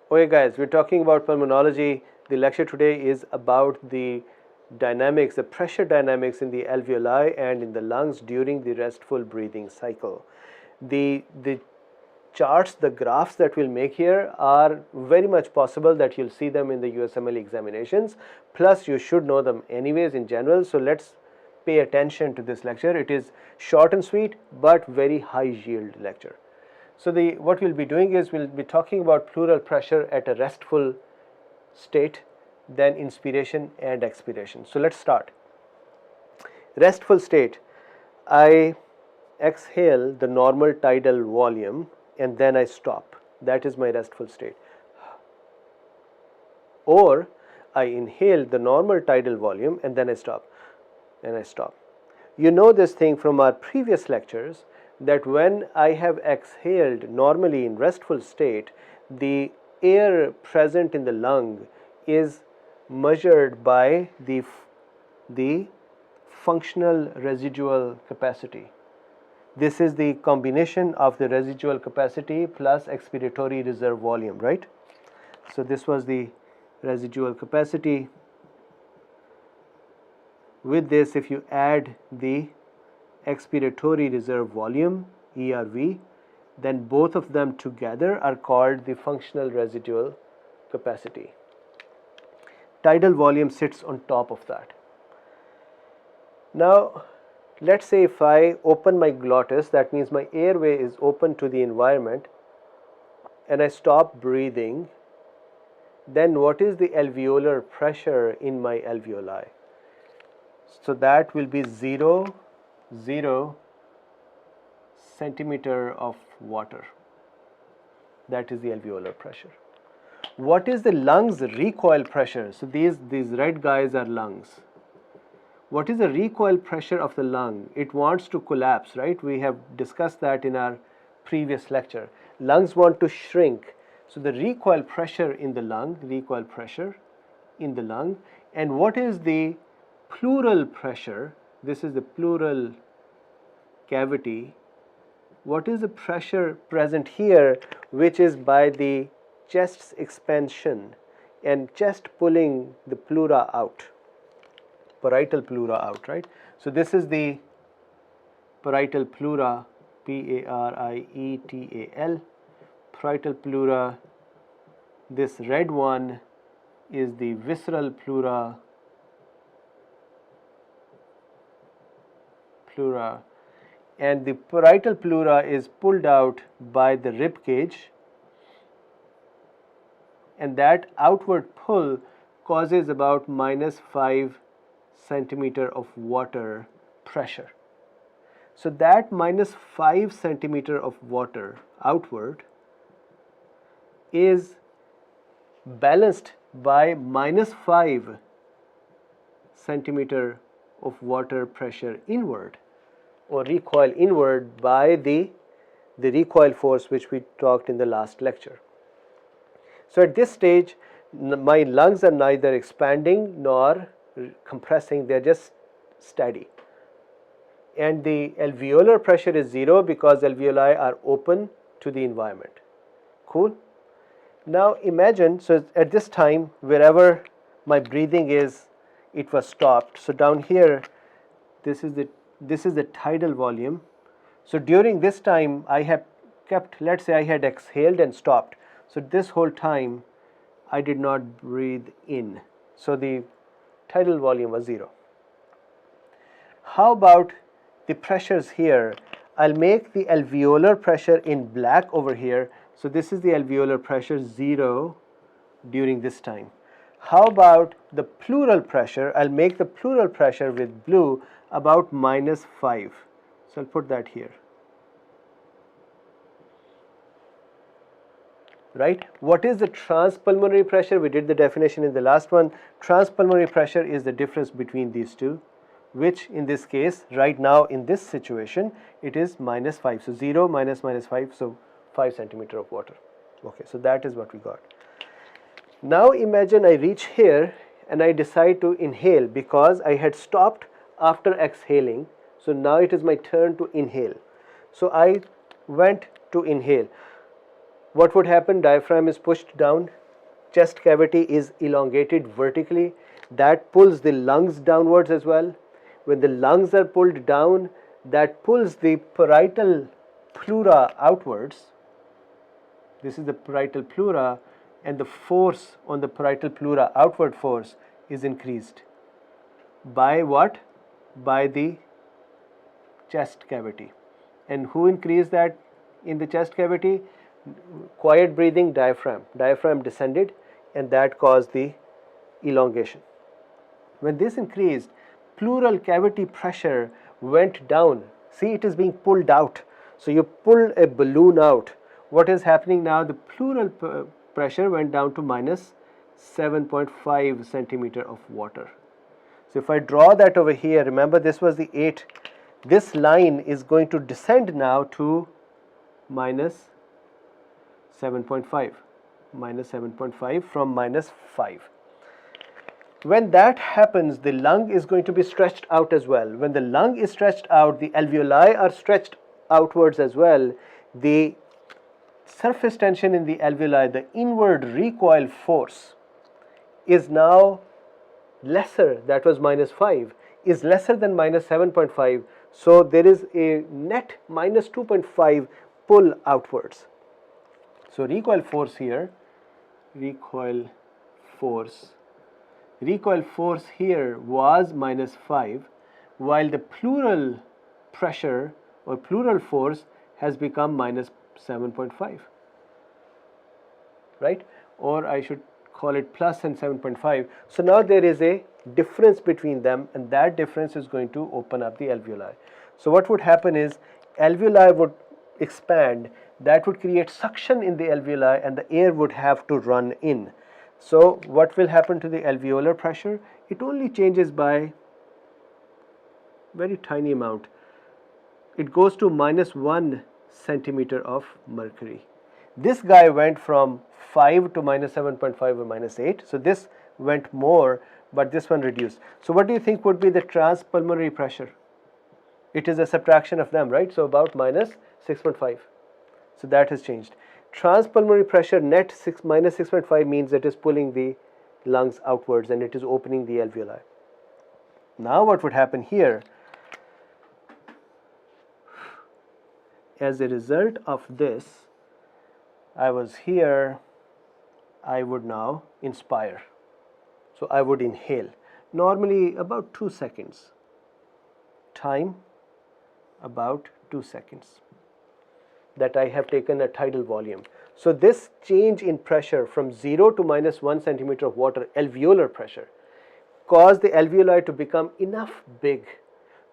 Okay guys, we're talking about pulmonology. The lecture today is about the dynamics, the pressure dynamics in the alveoli and in the lungs during the restful breathing cycle. The charts, the graphs that we'll make here are very much possible that you'll see them in the USMLE examinations, plus you should know them anyways in general. So let's pay attention to this lecture. It is short and sweet but very high yield lecture. So what we'll be doing is we'll be talking about pleural pressure at a restful state, then inspiration and expiration. So let's start. Restful state, I exhale the normal tidal volume and then I stop. That is my restful state. Or I inhale the normal tidal volume and then I stop. You know this thing from our previous lectures, that when I have exhaled normally in restful state, the air present in the lung is measured by the functional residual capacity. This is the combination of the residual capacity plus expiratory reserve volume, right? So this was the residual capacity. With this, if you add the expiratory reserve volume, ERV, then both of them together are called the functional residual capacity. Tidal volume sits on top of that. Now let's say if I open my glottis, that means my airway is open to the environment, and I stop breathing, then what is the alveolar pressure in my alveoli? So that will be 0 centimeter of water. That is the alveolar pressure. What is the lungs recoil pressure? So these red guys are lungs. What is the recoil pressure of the lung? It wants to collapse, right? We have discussed that in our previous lecture. Lungs want to shrink. So the recoil pressure in the lung, and what is the pleural pressure? This is the pleural cavity. What is the pressure present here, which is by the chest's expansion and chest pulling the pleura out, parietal pleura out, right? So this is the parietal pleura, P-A-R-I-E-T-A-L, parietal pleura. This red one is the visceral pleura, and the parietal pleura is pulled out by the rib cage, and that outward pull causes about -5 centimeter of water pressure. So that -5 centimeter of water outward is balanced by -5 centimeter of water pressure inward, or recoil inward, by the recoil force which we talked in the last lecture. So at this stage, my lungs are neither expanding nor compressing, they are just steady. And the alveolar pressure is 0 because alveoli are open to the environment. Cool? Now imagine, so at this time, wherever my breathing is, it was stopped. So down here, this is the tidal volume. So during this time, I have kept, let's say I had exhaled and stopped. So this whole time, I did not breathe in. So the tidal volume was 0. How about the pressures here? I'll make the alveolar pressure in black over here. So this is the alveolar pressure, 0 during this time. How about the pleural pressure? I'll make the pleural pressure with blue about -5. So I'll put that here. Right? What is the transpulmonary pressure? We did the definition in the last one. Transpulmonary pressure is the difference between these two, which in this case, right now in this situation, it is -5. So 0 minus -5, so 5 centimeter of water. Okay, so that is what we got. Now imagine I reach here, and I decide to inhale because I had stopped after exhaling. So now it is my turn to inhale. So I went to inhale. What would happen? Diaphragm is pushed down, chest cavity is elongated vertically. That pulls the lungs downwards as well. When the lungs are pulled down, that pulls the parietal pleura outwards. This is the parietal pleura, and the force on the parietal pleura, outward force, is increased. By what? By the chest cavity. And who increased that in the chest cavity? Quiet breathing diaphragm. Diaphragm descended, and that caused the elongation. When this increased, pleural cavity pressure went down. See, it is being pulled out. So you pull a balloon out. What is happening now? The pleural pressure went down to minus 7.5 centimeter of water. So if I draw that over here, remember this was the 8. This line is going to descend now to minus 7.5. Minus 7.5 from minus 5. When that happens, the lung is going to be stretched out as well. When the lung is stretched out, the alveoli are stretched outwards as well. The surface tension in the alveoli, the inward recoil force, is now lesser. That was minus 5, is lesser than minus 7.5. So there is a net minus 2.5 pull outwards. So recoil force here, recoil force here was minus 5, while the pleural pressure or pleural force has become minus 7.5, right? Or I should call it plus and 7.5. So now there is a difference between them, and that difference is going to open up the alveoli. So what would happen is alveoli would expand. That would create suction in the alveoli, and the air would have to run in. So what will happen to the alveolar pressure? It only changes by very tiny amount. It goes to minus 1 centimeter of mercury. This guy went from 5 to minus 7.5 or minus 8. So this went more, but this one reduced. So what do you think would be the transpulmonary pressure? It is a subtraction of them, right? So about minus 6.5. So that has changed. Transpulmonary pressure net minus 6.5 means it is pulling the lungs outwards and it is opening the alveoli. Now what would happen here? As a result of this, I was here, I would now inspire. So I would inhale. Normally about 2 seconds. Time about 2 seconds. That I have taken a tidal volume. So this change in pressure from 0 to minus 1 centimeter of water, alveolar pressure, caused the alveoli to become enough big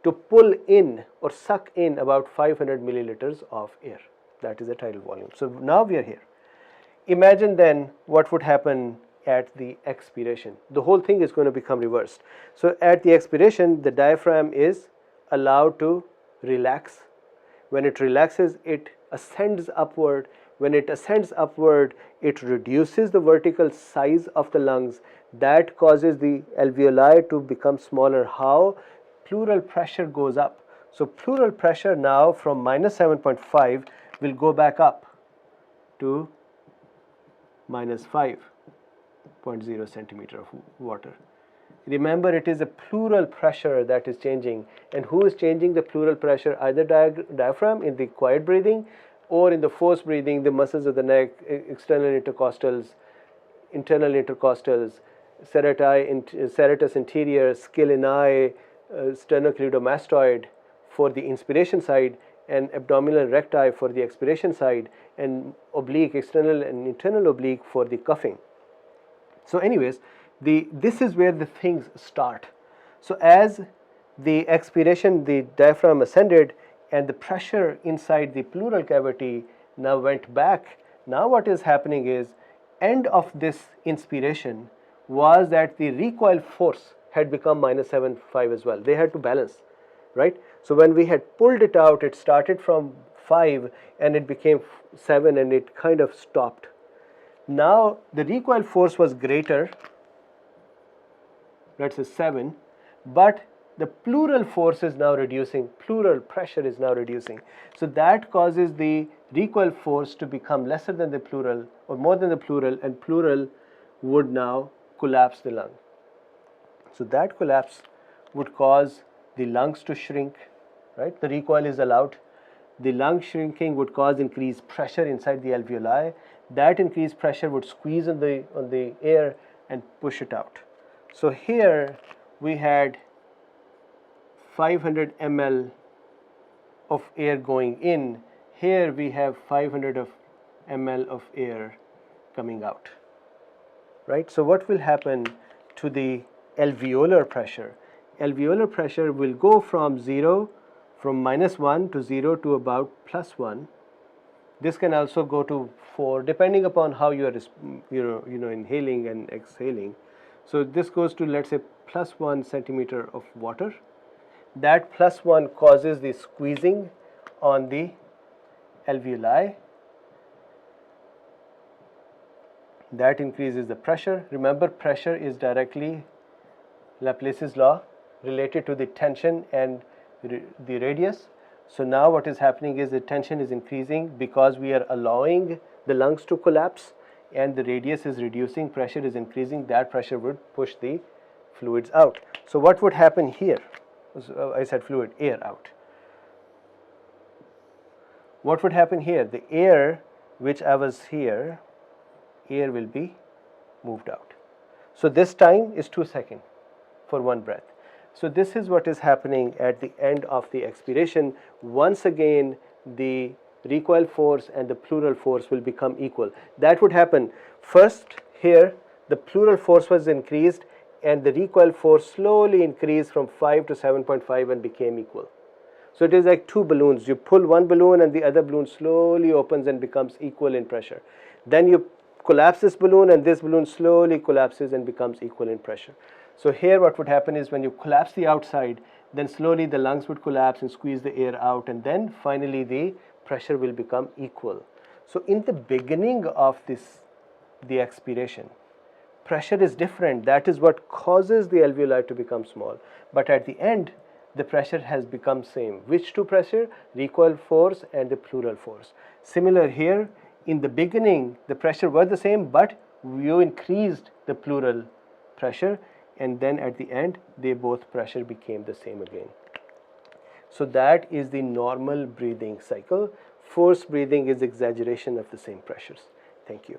to pull in or suck in about 500 milliliters of air. That is a tidal volume. So now we are here. Imagine then what would happen at the expiration. The whole thing is going to become reversed. So at the expiration, the diaphragm is allowed to relax. When it relaxes, it ascends upward. When it ascends upward, it reduces the vertical size of the lungs. That causes the alveoli to become smaller. How? Pleural pressure goes up. So pleural pressure now from minus 7.5 will go back up to minus 5.0 centimeter of water. Remember, it is a pleural pressure that is changing. And who is changing the pleural pressure? Either diaphragm in the quiet breathing, or in the forced breathing, the muscles of the neck, external intercostals, internal intercostals, serratus anterior, scalenii, sternocleidomastoid for the inspiration side, and abdominal recti for the expiration side, and oblique, external and internal oblique for the cuffing. So anyways, this is where the things start. So as the expiration, the diaphragm ascended and the pressure inside the pleural cavity now went back. Now what is happening is, end of this inspiration was that the recoil force had become minus 7.5 as well. They had to balance, right? So when we had pulled it out, it started from 5 and it became 7 and it kind of stopped. Now the recoil force was greater let's say 7, but the pleural force is now reducing, pleural pressure is now reducing. So that causes the recoil force to become lesser than the pleural or more than the pleural, and pleural would now collapse the lung. So that collapse would cause the lungs to shrink, right? The recoil is allowed. The lung shrinking would cause increased pressure inside the alveoli. That increased pressure would squeeze on the air and push it out. So here we had 500 ml of air going in. Here we have 500 ml of air coming out, right? So what will happen to the alveolar pressure? Alveolar pressure will go from -1 to 0 to about +1. This can also go to 4 depending upon how you are inhaling and exhaling. So this goes to, let's say, +1 centimeter of water. That +1 causes the squeezing on the alveoli. That increases the pressure. Remember, pressure is directly Laplace's law related to the tension and the radius. So now what is happening is the tension is increasing because we are allowing the lungs to collapse, and the radius is reducing, pressure is increasing. That pressure would push the fluids out. So what would happen here? I said fluid, air out. What would happen here? The air which I was here, air will be moved out. So this time is 2 seconds for one breath. So this is what is happening at the end of the expiration. Once again, the recoil force and the pleural force will become equal. That would happen first. Here the pleural force was increased and the recoil force slowly increased from 5 to 7.5 and became equal. So it is like two balloons. You pull one balloon and the other balloon slowly opens and becomes equal in pressure. Then you collapse this balloon and this balloon slowly collapses and becomes equal in pressure. So here what would happen is when you collapse the outside, then slowly the lungs would collapse and squeeze the air out, and then finally the pressure will become equal. So in the beginning of the expiration, pressure is different. That is what causes the alveoli to become small. But at the end, the pressure has become same. Which two pressure? Recoil force and the pleural force. Similar here, in the beginning, the pressure was the same, but you increased the pleural pressure, and then at the end, they both pressure became the same again. So that is the normal breathing cycle. Forced breathing is exaggeration of the same pressures. Thank you.